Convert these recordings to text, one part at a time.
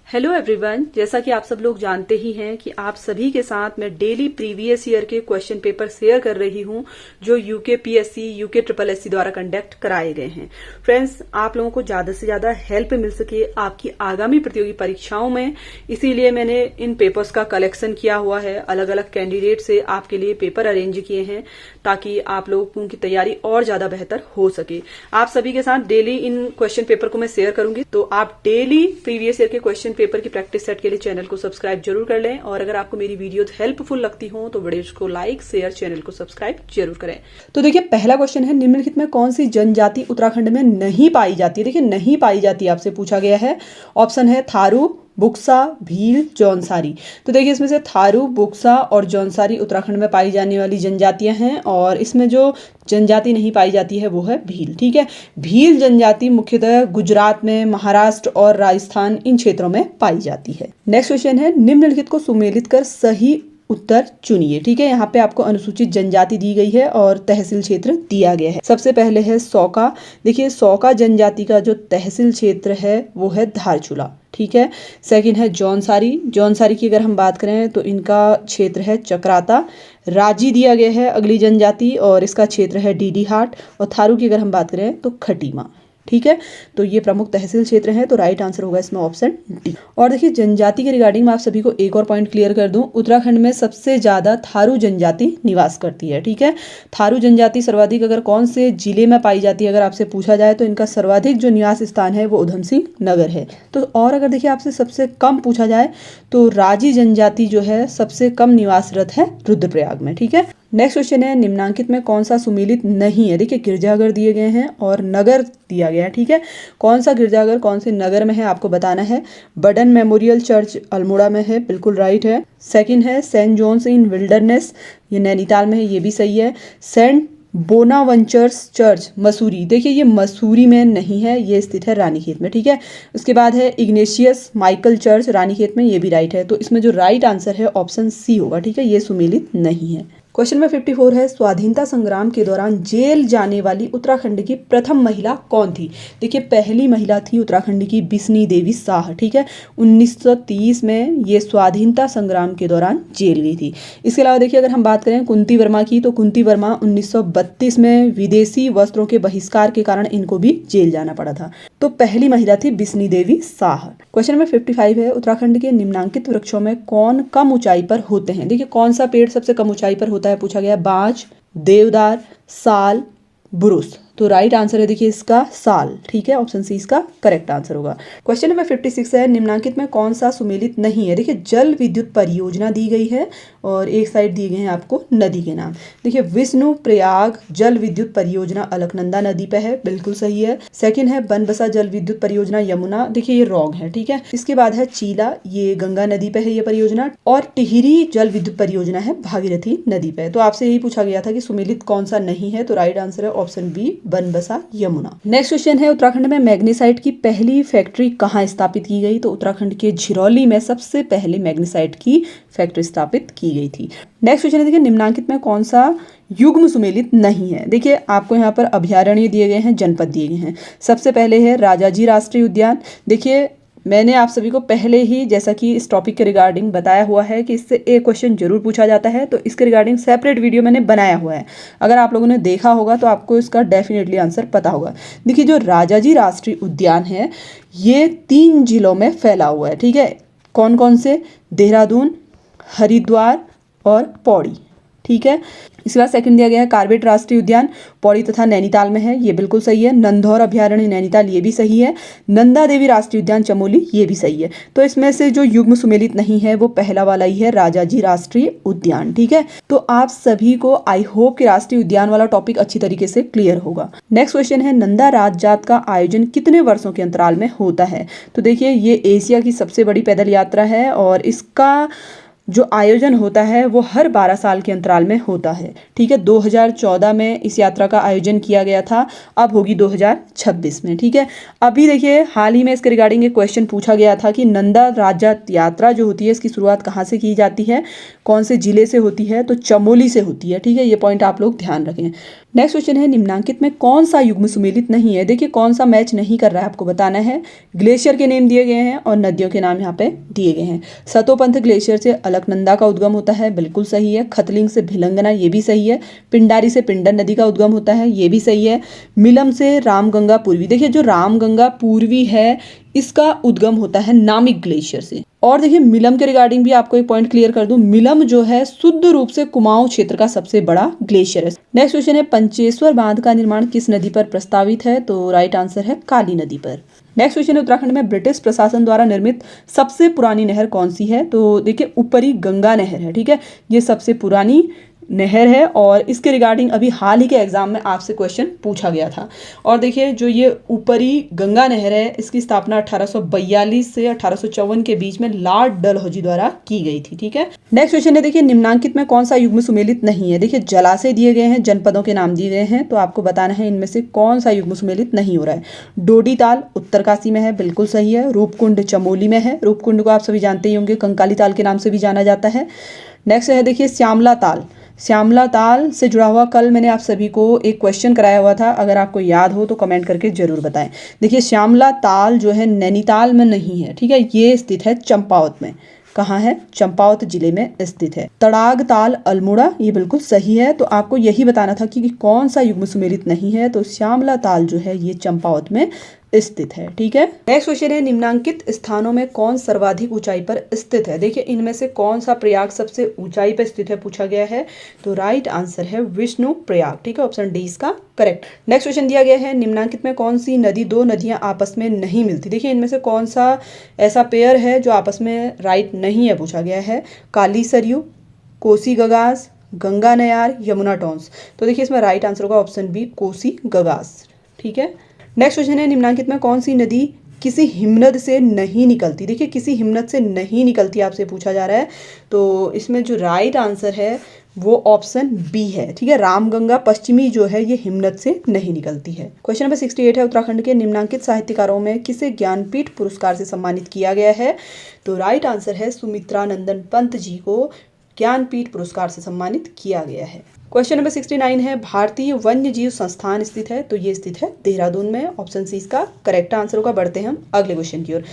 Hello everyone, जैसा कि आप सब लोग जानते ही हैं कि आप सभी के साथ मैं डेली प्रीवियस ईयर के क्वेश्चन पेपर शेयर कर रही हूं जो UK PSC UK triple SC द्वारा कंडक्ट कराए गए हैं। फ्रेंड्स, आप लोगों को ज्यादा से ज्यादा हेल्प मिल सके आपकी आगामी प्रतियोगी परीक्षाओं में, इसीलिए मैंने इन पेपर्स का कलेक्शन किया हुआ है। अलग अलग कैंडिडेट से आपके लिए पेपर अरेंज किए हैं ताकि आप लोगों की तैयारी और ज्यादा बेहतर हो सके। आप सभी के साथ डेली इन क्वेश्चन पेपर को मैं शेयर करूंगी, तो आप डेली प्रीवियस ईयर के क्वेश्चन पेपर की प्रैक्टिस सेट के लिए चैनल को सब्सक्राइब जरूर कर लें। और अगर आपको मेरी वीडियोस हेल्पफुल लगती हो तो वीडियोस को लाइक शेयर, चैनल को सब्सक्राइब जरूर करें। तो देखिए, पहला क्वेश्चन है, निम्नलिखित में कौन सी जनजाति उत्तराखंड में नहीं पाई जाती है। देखिए, नहीं पाई जाती आपसे पूछा गया है। ऑप्शन है थारू, बुक्सा, भील, जौनसारी। तो देखिए, इसमें से थारू, बुक्सा और जौनसारी उत्तराखंड में पाई जाने वाली जनजातियां हैं, और इसमें जो जनजाति नहीं पाई जाती है वो है भील। ठीक है, भील जनजाति मुख्यतः गुजरात में, महाराष्ट्र और राजस्थान इन क्षेत्रों में पाई जाती है। नेक्स्ट क्वेश्चन है, निम्नलिखित को सुमेलित कर सही उत्तर चुनिए। ठीक है, यहाँ पे आपको अनुसूचित जनजाति दी गई है और तहसील क्षेत्र दिया गया है। सबसे पहले है सौका। देखिए, सौका जनजाति का जो तहसील क्षेत्र है वो है धारचूला। ठीक है, सेकंड है जौनसारी। जौनसारी की अगर हम बात करें तो इनका क्षेत्र है चक्राता। राजी दिया गया है अगली जनजाति, और इसका क्षेत्र है डीडी हाट। और थारू की अगर हम बात करें तो खटीमा। ठीक है, तो ये प्रमुख तहसील क्षेत्र है, तो राइट आंसर होगा इसमें ऑप्शन डी। और देखिए, जनजाति के रिगार्डिंग मैं आप सभी को एक और पॉइंट क्लियर कर दूं, उत्तराखंड में सबसे ज्यादा थारू जनजाति निवास करती है। ठीक है, थारू जनजाति सर्वाधिक अगर कौन से जिले में पाई जाती है अगर आपसे पूछा जाए तो इनका सर्वाधिक जो निवास स्थान है वो उधम सिंह नगर है। तो और अगर देखिए आपसे सबसे कम पूछा जाए तो राजी जनजाति जो है सबसे कम निवासरत है रुद्रप्रयाग में। ठीक है, नेक्स्ट क्वेश्चन है, निम्नांकित में कौन सा सुमेलित नहीं है। देखिए, गिरजाघर दिए गए हैं और नगर दिया गया है। ठीक है, कौन सा गिरजाघर कौन से नगर में है आपको बताना है। बर्डन मेमोरियल चर्च अल्मोड़ा में है, बिल्कुल राइट है। सेकंड है सेंट जॉन्स इन विल्डरनेस, ये नैनीताल में है, ये भी सही है। सेंट बोनावेंचर्स चर्च मसूरी, देखिए ये मसूरी में नहीं है, ये स्थित है रानीखेत में। ठीक है, उसके बाद है इग्नेशियस माइकल चर्च रानीखेत में, ये भी राइट है। तो इसमें जो राइट आंसर है ऑप्शन सी होगा। ठीक है, ये सुमेलित नहीं है। क्वेश्चन नंबर 54 है, स्वाधीनता संग्राम के दौरान जेल जाने वाली उत्तराखंड की प्रथम महिला कौन थी। देखिए, पहली महिला थी उत्तराखंड की बिस्नी देवी शाह। ठीक है, 1930 में ये स्वाधीनता संग्राम के दौरान जेल गई थी। इसके अलावा देखिए, अगर हम बात करें कुंती वर्मा की, तो कुंती वर्मा 1932 में विदेशी वस्त्रों के बहिष्कार के कारण इनको भी जेल जाना पड़ा था। तो पहली महिला थी बिस्नी देवी शाह। क्वेश्चन नंबर 55 है, उत्तराखंड के निम्नांकित वृक्षों में कौन कम ऊंचाई पर होते हैं। देखिए, कौन सा पेड़ सबसे कम ऊंचाई पर होता है पूछा गया। बांज, देवदार, साल, बुरुस। तो राइट आंसर है देखिए इसका साल। ठीक है, ऑप्शन सी इसका करेक्ट आंसर होगा। क्वेश्चन नंबर 56 है, निम्नांकित में कौन सा सुमेलित नहीं है। देखिए, जल विद्युत परियोजना दी गई है और एक साइड दिए गए हैं आपको नदी के नाम। देखिए, विष्णु प्रयाग जल विद्युत परियोजना अलकनंदा नदी पे है, बिल्कुल सही है। सेकंड है बनबसा जल विद्युत परियोजना यमुना, देखिए ये रॉन्ग है। ठीक है, इसके बाद है चीला, ये गंगा नदी पे है ये परियोजना। और टिहरी जल विद्युत परियोजना है भागीरथी नदी पे। तो आपसे यही पूछा गया था कि सुमेलित कौन सा नहीं है, तो राइट आंसर है option B Banbasa Yamuna. Next question है, उत्तराखंड में मैग्नीसाइट की पहली फैक्ट्री कहाँ स्थापित की गई। तो उत्तराखंड के झिरौली में सबसे पहले मैग्नीसाइट की फैक्ट्री स्थापित की गई थी। नेक्स्ट क्वेश्चन है, देखिए निम्नांकित में कौन सा युग्म सुमेलित नहीं है। देखिए, आपको यहाँ पर अभयारण्य दिए गए हैं, जनपद दिए गए हैं। सबसे पहले है राजाजी राष्ट्रीय उद्यान। देखिए, मैंने आप सभी को पहले ही जैसा कि इस टॉपिक के रिगार्डिंग बताया हुआ है कि इससे एक क्वेश्चन जरूर पूछा जाता है, तो इसके रिगार्डिंग सेपरेट वीडियो मैंने बनाया हुआ है। अगर आप लोगों ने देखा होगा तो आपको इसका डेफिनेटली आंसर पता होगा। देखिए, जो राजाजी राष्ट्रीय उद्यान है ये 3 जिलों में फैला हुआ है। ठीक है, कौन कौन से, देहरादून, हरिद्वार और पौड़ी। ठीक है, इसके बाद सेकंड दिया गया है कार्बेट राष्ट्रीय उद्यान, पौड़ी तथा नैनीताल में है, ये बिल्कुल सही है। नंदौर अभयारण्य नैनीताल, ये भी सही है। नंदा देवी राष्ट्रीय उद्यान चमोली, ये भी सही है। तो इसमें से जो युग्म सुमेलित नहीं है वो पहला वाला ही है, राजाजी राष्ट्रीय उद्यान। ठीक है, तो आप सभी को आई होप कि राष्ट्रीय उद्यान वाला टॉपिक अच्छी तरीके से क्लियर होगा। नेक्स्ट क्वेश्चन है, नंदा राजजात का आयोजन कितने वर्षों के अंतराल में होता है। तो देखिए, ये एशिया की सबसे बड़ी पैदल यात्रा है और इसका जो आयोजन होता है वो हर 12 साल के अंतराल में होता है। ठीक है, 2014 में इस यात्रा का आयोजन किया गया था, अब होगी 2026 में। ठीक है, अभी देखिए हाल ही में इसके रिगार्डिंग एक क्वेश्चन पूछा गया था कि नंदा राजजात यात्रा जो होती है इसकी शुरुआत कहाँ से की जाती है, कौन से जिले से होती है, तो चमोली से होती है। ठीक है, ये पॉइंट आप लोग ध्यान रखें। नेक्स्ट क्वेश्चन है, निम्नांकित में कौन सा युग्म सुमेलित नहीं है? देखिए कौन सा मैच नहीं कर रहा है आपको बताना है। ग्लेशियर के नेम दिए गए हैं और नदियों के नाम यहाँ पे दिए गए हैं। सतोपंथ ग्लेशियर से अलकनंदा का उद्गम होता है, बिल्कुल सही है। खतलिंग से भिलंगना, ये भी सही है। पिंडारी से पिंडर नदी का उद्गम होता है, ये भी सही है। मिलम से रामगंगा पूर्वी, देखिए जो रामगंगा पूर्वी है इसका उद्गम होता है नामिक ग्लेशियर से। और देखिए मिलम के रिगार्डिंग भी आपको एक पॉइंट क्लियर कर दूं, मिलम जो है शुद्ध रूप से कुमाऊं क्षेत्र का सबसे बड़ा ग्लेशियर है। नेक्स्ट क्वेश्चन है, पंचेश्वर बांध का निर्माण किस नदी पर प्रस्तावित है? तो राइट आंसर है काली नदी पर। नेक्स्ट क्वेश्चन है, उत्तराखंड में ब्रिटिश प्रशासन द्वारा निर्मित सबसे पुरानी नहर कौन सी है? तो देखिए ऊपरी गंगा नहर है, ठीक है, ये सबसे पुरानी नहर है और इसके रिगार्डिंग अभी हाल ही के एग्जाम में आपसे क्वेश्चन पूछा गया था। और देखिए जो ये ऊपरी गंगा नहर है इसकी स्थापना 1842 से 1854 के बीच में लॉर्ड डलहौजी द्वारा की गई थी, ठीक है। नेक्स्ट क्वेश्चन है, देखिए निम्नांकित में कौन सा युग्म सुमेलित नहीं है? देखिए जलाशय दिए गए हैं, जनपदों के नाम दिए गए हैं, तो आपको बताना है इनमें से कौन सा युग्म सुमेलित नहीं हो रहा है। डोडी ताल उत्तरकाशी में है, बिल्कुल सही है। रूपकुंड चमोली में है, रूपकुंड को आप सभी जानते ही होंगे, कंकाली ताल के नाम से भी जाना जाता है। नेक्स्ट है देखिए श्यामला ताल, श्यामला ताल से जुड़ा हुआ कल मैंने आप सभी को एक क्वेश्चन कराया हुआ था, अगर आपको याद हो तो कमेंट करके जरूर बताएं। देखिए श्यामला ताल जो है नैनीताल में नहीं है, ठीक है, ये स्थित है चंपावत में। कहाँ है? चंपावत जिले में स्थित है। तड़ाग ताल अल्मोड़ा, ये बिल्कुल सही है। तो आपको यही बताना था कि कौन सा युग्म सुमेलित नहीं है, तो श्यामला ताल जो है ये चंपावत में स्थित है, ठीक है। नेक्स्ट क्वेश्चन है, निम्नांकित स्थानों में कौन सर्वाधिक ऊंचाई पर स्थित है? देखिए इनमें से कौन सा प्रयाग सबसे ऊंचाई पर स्थित है पूछा गया है, तो राइट आंसर है विष्णु प्रयाग, ठीक है, ऑप्शन डी इसका करेक्ट। नेक्स्ट क्वेश्चन दिया गया है, निम्नांकित में कौन सी नदी दो नदियां आपस में नहीं मिलती? देखिए इनमें से कौन सा ऐसा पेयर है जो आपस में राइट नहीं है पूछा गया है। काली सरयू, कोसी गगास, गंगा नयार, यमुना टॉन्स। तो देखिए इसमें राइट आंसर होगा ऑप्शन बी कोसी गगास, ठीक है। नेक्स्ट क्वेश्चन है, निम्नांकित में कौन सी नदी किसी हिमनद से नहीं निकलती? देखिए किसी हिमनद से नहीं निकलती आपसे पूछा जा रहा है, तो इसमें जो राइट आंसर है वो ऑप्शन बी है, ठीक है। रामगंगा पश्चिमी जो है ये हिमनद से नहीं निकलती है। क्वेश्चन नंबर 68 है, उत्तराखंड के निम्नांकित साहित्यकारों में किसे ज्ञानपीठ पुरस्कार से सम्मानित किया गया है? तो राइट आंसर है सुमित्रा नंदन पंत जी को ज्ञानपीठ पुरस्कार से सम्मानित किया गया है। क्वेश्चन नंबर 69 है, भारतीय वन्य जीव संस्थान स्थित है? तो ये स्थित है देहरादून में, ऑप्शन सी इसका करेक्ट आंसर होगा। बढ़ते हैं हम अगले क्वेश्चन की ओर।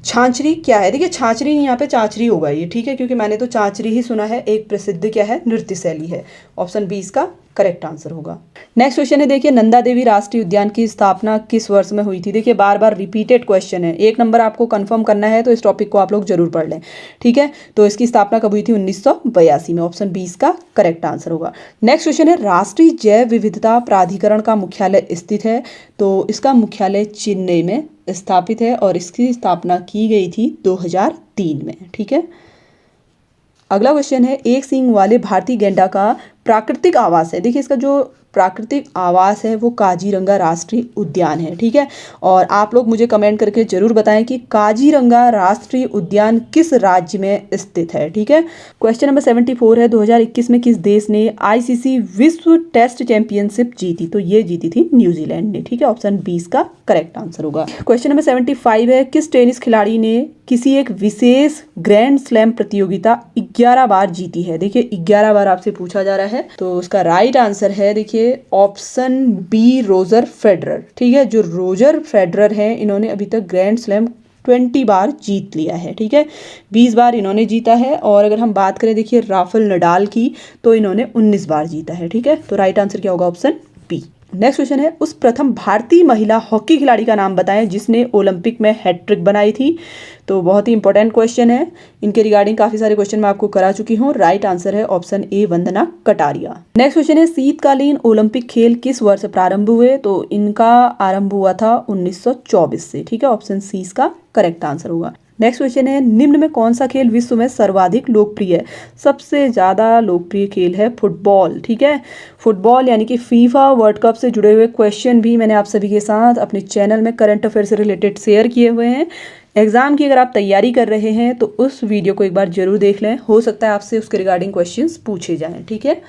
छाछरी क्या है? देखिए छाछरी यहाँ पे चाचरी होगा ये, ठीक है, क्योंकि मैंने तो चाचरी ही सुना है। एक प्रसिद्ध क्या है? नृत्य शैली है, ऑप्शन बी इसका करेक्ट आंसर होगा। नेक्स्ट क्वेश्चन है, देखिए नंदा देवी राष्ट्रीय उद्यान की स्थापना किस वर्ष में हुई थी? देखिए बार बार रिपीटेड क्वेश्चन है, एक नंबर आपको कंफर्म करना है तो इस टॉपिक को आप लोग जरूर पढ़ लें, ठीक है। तो इसकी स्थापना कब हुई थी? 1982 में, ऑप्शन बी इसका करेक्ट आंसर होगा। नेक्स्ट क्वेश्चन है, राष्ट्रीय जैव विविधता प्राधिकरण का मुख्यालय स्थित है? तो इसका मुख्यालय चेन्नई में स्थापित है और इसकी स्थापना की गई थी 2003 में, ठीक है। अगला क्वेश्चन है, एक सींग वाले भारतीय गैंडा का प्राकृतिक आवास है? देखिए इसका जो प्राकृतिक आवास है वो काजीरंगा राष्ट्रीय उद्यान है, ठीक है। और आप लोग मुझे कमेंट करके जरूर बताएं कि काजीरंगा राष्ट्रीय उद्यान किस राज्य में स्थित है, ठीक है। क्वेश्चन नंबर 74 है, 2021 में किस देश ने आईसीसी विश्व टेस्ट चैंपियनशिप जीती? तो ये जीती थी न्यूजीलैंड ने, ठीक है, ऑप्शन बी इसका करेक्ट आंसर होगा। क्वेश्चन नंबर 75 है, किस टेनिस खिलाड़ी ने किसी एक विशेष ग्रैंड स्लैम प्रतियोगिता 11 बार जीती है? देखिए 11 बार आपसे पूछा जा रहा है, तो उसका राइट आंसर है देखिए ऑप्शन बी रोजर फेडरर, ठीक है। जो रोजर फेडरर है इन्होंने अभी तक ग्रैंड स्लैम 20 बार जीत लिया है, ठीक है, 20 बार इन्होंने जीता है। और अगर हम बात करें देखिए राफेल नडाल की, तो इन्होंने 19 बार जीता है, ठीक है। तो राइट आंसर क्या होगा? Option B. नेक्स्ट क्वेश्चन है, उस प्रथम भारतीय महिला हॉकी खिलाड़ी का नाम बताएं जिसने ओलंपिक में हैट्रिक बनाई थी? तो बहुत ही इंपॉर्टेंट क्वेश्चन है, इनके रिगार्डिंग काफी सारे क्वेश्चन मैं आपको करा चुकी हूँ। राइट आंसर है option A Vandana Kataria. Next question है, शीतकालीन ओलंपिक खेल किस वर्ष प्रारंभ हुए? तो इनका आरंभ हुआ था 1924 से, ठीक है, ऑप्शन सी इसका करेक्ट आंसर होगा। नेक्स्ट क्वेश्चन है, निम्न में कौन सा खेल विश्व में सर्वाधिक लोकप्रिय है? सबसे ज्यादा लोकप्रिय खेल है फुटबॉल, ठीक है। फुटबॉल यानी कि फीफा वर्ल्ड कप से जुड़े हुए क्वेश्चन भी मैंने आप सभी के साथ अपने चैनल में करंट अफेयर से रिलेटेड शेयर किए हुए हैं। एग्जाम की अगर आप तैयारी कर रहे हैं तो उस वीडियो को एक बार जरूर देख लें, हो सकता है आपसे उसके रिगार्डिंग क्वेश्चंस पूछे जाएं, ठीक है।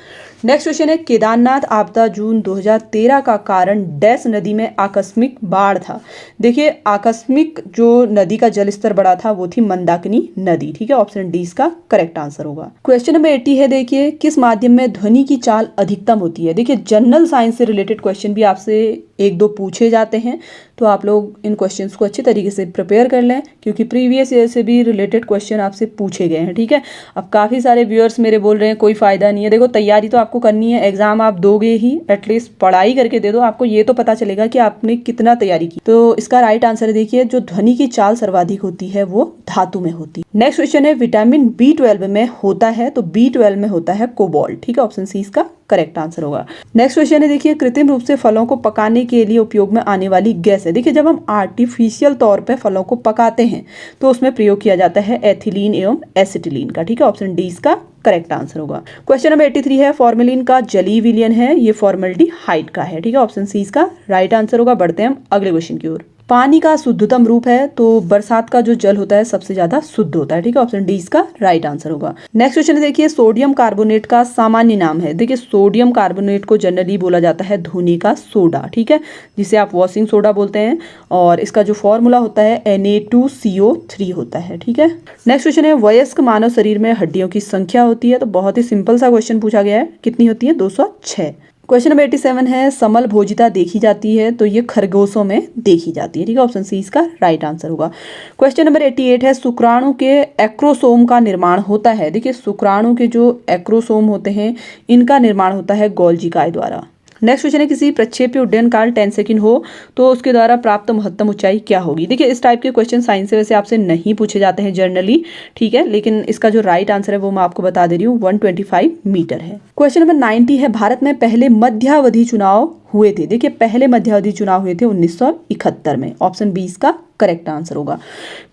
नेक्स्ट क्वेश्चन है, केदारनाथ आपदा जून 2013 का कारण डैश नदी में आकस्मिक बाढ़ था। देखिए आकस्मिक जो नदी का जलस्तर बढ़ा था वो थी मंदाकिनी नदी। ठीक है, ऑप्शन डी इसका करेक्ट आंसर होगा। क्वेश्चन नंबर 80 है, देखिए किस माध्यम में ध्वनि की चाल अधिकतम होती है। देखिए जनरल साइंस से रिलेटेड क्वेश्चन भी आपसे एक दो पूछे जाते हैं, तो आप लोग इन क्वेश्चंस को अच्छे तरीके से प्रिपेयर कर लें, क्योंकि प्रीवियस ईयर से भी रिलेटेड क्वेश्चन आपसे पूछे गए हैं। ठीक है, अब काफ़ी सारे व्यूअर्स मेरे बोल रहे हैं कोई फ़ायदा नहीं है। देखो तैयारी तो आपको करनी है, एग्जाम आप दोगे ही, एटलीस्ट पढ़ाई करके दे दो, आपको ये तो पता चलेगा कि आपने कितना तैयारी की। तो इसका राइट आंसर है, देखिए जो ध्वनि की चाल सर्वाधिक होती है वो धातु में होती है। नेक्स्ट क्वेश्चन है, विटामिन B12 में होता है, तो B12 में होता है कोबाल्ट। ठीक है, ऑप्शन सी इसका करेक्ट आंसर होगा। नेक्स्ट क्वेश्चन है, देखिए कृत्रिम रूप से फलों को पकाने के लिए उपयोग में आने वाली गैस है। देखिए जब हम आर्टिफिशियल तौर पे फलों को पकाते हैं तो उसमें प्रयोग किया जाता है एथिलीन एवं एसिटिलीन का। ठीक है, ऑप्शन डी इसका करेक्ट आंसर होगा। क्वेश्चन नंबर 83 है, फॉर्मेलिन का जलीय विलयन है, ये फॉर्मेल्डिहाइड का है। ठीक है, ऑप्शन सी इसका राइट आंसर होगा। बढ़ते हैं हम अगले क्वेश्चन की ओर। पानी का शुद्धतम रूप है, तो बरसात का जो जल होता है सबसे ज्यादा शुद्ध होता है। ठीक है, ऑप्शन डी इसका राइट आंसर होगा। नेक्स्ट क्वेश्चन है, देखिए सोडियम कार्बोनेट का सामान्य नाम है। देखिए सोडियम कार्बोनेट को जनरली बोला जाता है धोने का सोडा। ठीक है, जिसे आप वॉशिंग सोडा बोलते हैं, और इसका जो फॉर्मूला होता है Na2CO3 होता है। ठीक है, नेक्स्ट क्वेश्चन है, वयस्क मानव शरीर में हड्डियों की संख्या होती है, तो बहुत ही सिंपल सा क्वेश्चन पूछा गया है, कितनी होती है, 206। क्वेश्चन नंबर 87 है, समल भोजिता देखी जाती है, तो ये खरगोशों में देखी जाती है। ठीक है, ऑप्शन सी इसका राइट आंसर होगा। क्वेश्चन नंबर 88 है, शुक्राणु के एक्रोसोम का निर्माण होता है। देखिए शुक्राणु के जो एक्रोसोम होते हैं इनका निर्माण होता है गोल्जी काय द्वारा। नेक्स्ट क्वेश्चन है, किसी प्रक्षेप्य उड्डयन काल 10 सेकंड हो तो उसके द्वारा प्राप्त महत्तम ऊंचाई क्या होगी। देखिए इस टाइप के क्वेश्चन साइंस से वैसे आपसे नहीं पूछे जाते हैं जनरली। ठीक है, लेकिन इसका जो राइट आंसर है वो मैं आपको बता दे रही हूँ, 125 मीटर है। क्वेश्चन नंबर 90 है, भारत में पहले मध्यावधि चुनाव हुए थे। देखिए पहले मध्यावधि चुनाव हुए थे 1971 में। ऑप्शन बी इसका करेक्ट आंसर होगा।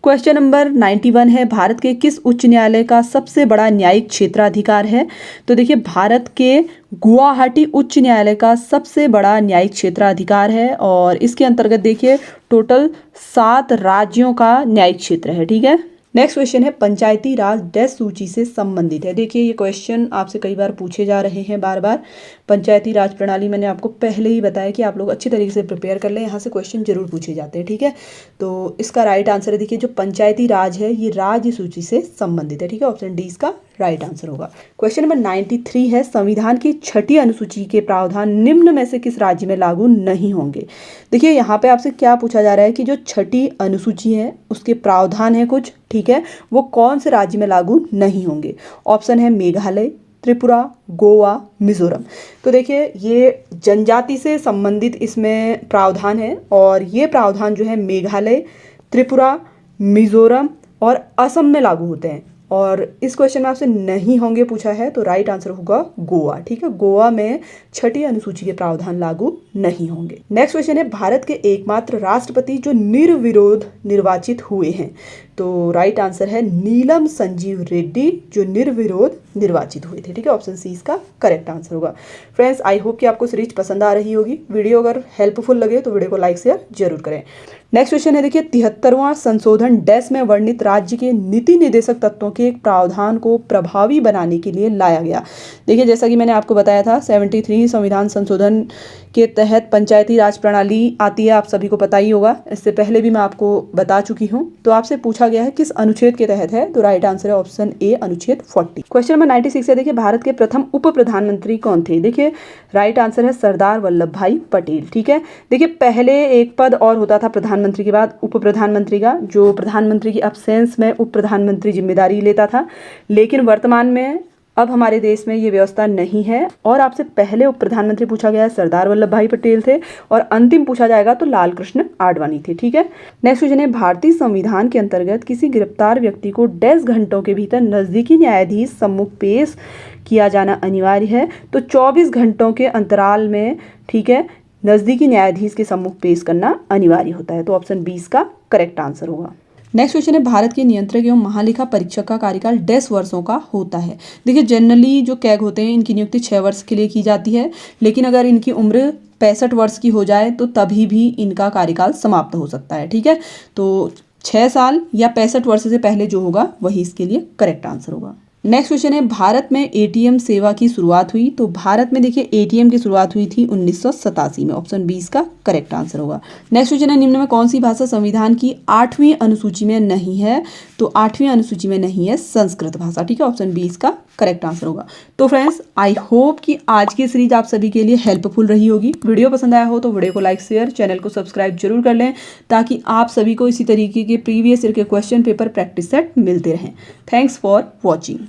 क्वेश्चन नंबर 91 है, भारत के किस उच्च न्यायालय का सबसे बड़ा न्यायिक क्षेत्राधिकार है। तो देखिए भारत के गुवाहाटी उच्च न्यायालय का सबसे बड़ा न्यायिक क्षेत्राधिकार है, और इसके अंतर्गत देखिए टोटल 7 राज्यों का न्यायिक क्षेत्र है। ठीक है, नेक्स्ट क्वेश्चन है, पंचायती राज डैश सूची से संबंधित है। देखिए ये क्वेश्चन आपसे कई बार पूछे जा रहे हैं बार बार। पंचायती राज प्रणाली मैंने आपको पहले ही बताया कि आप लोग अच्छी तरीके से प्रिपेयर कर लें, यहाँ से क्वेश्चन जरूर पूछे जाते हैं। ठीक है, तो इसका राइट आंसर है, देखिए जो पंचायती राज है ये राज्य सूची से संबंधित है। ठीक है, ऑप्शन डी इसका राइट आंसर होगा। क्वेश्चन नंबर 93 है, संविधान की 6ठी अनुसूची के प्रावधान निम्न में से किस राज्य में लागू नहीं होंगे। देखिए यहाँ पे आपसे क्या पूछा जा रहा है कि जो 6ठी अनुसूची है उसके प्रावधान है कुछ, ठीक है, वो कौन से राज्य में लागू नहीं होंगे। ऑप्शन है मेघालय, त्रिपुरा, गोवा, मिजोरम। तो देखिए ये जनजाति से संबंधित इसमें प्रावधान है, और ये प्रावधान जो है मेघालय, त्रिपुरा, मिजोरम और असम में लागू होते हैं। और इस क्वेश्चन में आपसे नहीं होंगे पूछा है, तो राइट आंसर होगा गोवा। ठीक है, गोवा में 6ठी अनुसूची के प्रावधान लागू नहीं होंगे। नेक्स्ट क्वेश्चन है, भारत के एकमात्र राष्ट्रपति जो निर्विरोध निर्वाचित हुए हैं। तो राइट आंसर है नीलम संजीव रेड्डी, जो निर्विरोध निर्वाचित हुए थे। ठीक है, ऑप्शन सी इसका करेक्ट आंसर होगा। फ्रेंड्स आई होप कि आपको सीरीज पसंद आ रही होगी। वीडियो अगर हेल्पफुल लगे तो वीडियो को लाइक शेयर जरूर करें। नेक्स्ट क्वेश्चन है, देखिए 73वां संशोधन डैश में वर्णित राज्य के नीति निर्देशक तत्वों के एक प्रावधान को प्रभावी बनाने के लिए लाया गया। देखिए जैसा कि मैंने आपको बताया था 73 संविधान संशोधन के तहत पंचायती राज प्रणाली आती है, आप सभी को पता ही होगा, इससे पहले भी मैं आपको बता चुकी हूँ। तो आपसे पूछा गया है किस अनुच्छेद के तहत है, तो राइट आंसर है ऑप्शन ए अनुच्छेद 40। क्वेश्चन नंबर 96 है, देखिए भारत के प्रथम उप प्रधानमंत्री कौन थे। देखिए राइट आंसर है सरदार वल्लभ भाई पटेल। ठीक है, देखिए पहले एक पद और होता था प्रधानमंत्री के बाद उप प्रधानमंत्री का, जो प्रधानमंत्री की अब्सेंस में उप प्रधानमंत्री जिम्मेदारी लेता था, लेकिन वर्तमान में अब हमारे देश में ये व्यवस्था नहीं है। और आपसे पहले उप प्रधानमंत्री पूछा गया है सरदार वल्लभ भाई पटेल थे, और अंतिम पूछा जाएगा तो लाल कृष्ण आडवाणी थे। ठीक है, नेक्स्ट क्वेश्चन है, भारतीय संविधान के अंतर्गत किसी गिरफ्तार व्यक्ति को 10 घंटों के भीतर नजदीकी न्यायाधीश सम्मुख पेश किया जाना अनिवार्य है। तो 24 घंटों के अंतराल में, ठीक है, नजदीकी न्यायाधीश के सम्मुख पेश करना अनिवार्य होता है। तो ऑप्शन 20 का करेक्ट आंसर होगा। नेक्स्ट क्वेश्चन है, भारत के नियंत्रक एवं महालेखा परीक्षक का कार्यकाल 10 वर्षों का होता है। देखिए जनरली जो कैग होते हैं इनकी नियुक्ति 6 वर्ष के लिए की जाती है, लेकिन अगर इनकी उम्र 65 वर्ष की हो जाए तो तभी भी इनका कार्यकाल समाप्त हो सकता है। ठीक है, तो 6 साल या 65 वर्ष से पहले जो होगा वही इसके लिए करेक्ट आंसर होगा। नेक्स्ट क्वेश्चन है, भारत में एटीएम सेवा की शुरुआत हुई। तो भारत में देखिए एटीएम की शुरुआत हुई थी 1987 में। ऑप्शन 20 का करेक्ट आंसर होगा। नेक्स्ट क्वेश्चन है, निम्न में कौन सी भाषा संविधान की 8वीं अनुसूची में नहीं है। तो 8वीं अनुसूची में नहीं है संस्कृत भाषा। ठीक है, ऑप्शन 20 का करेक्ट आंसर होगा। तो फ्रेंड्स, आई होप कि आज की सीरीज आप सभी के लिए हेल्पफुल रही होगी। वीडियो पसंद आया हो तो वीडियो को लाइक शेयर, चैनल को सब्सक्राइब जरूर कर लें, ताकि आप सभी को इसी तरीके के प्रीवियस ईयर के क्वेश्चन पेपर प्रैक्टिस सेट मिलते रहें। Thanks for watching.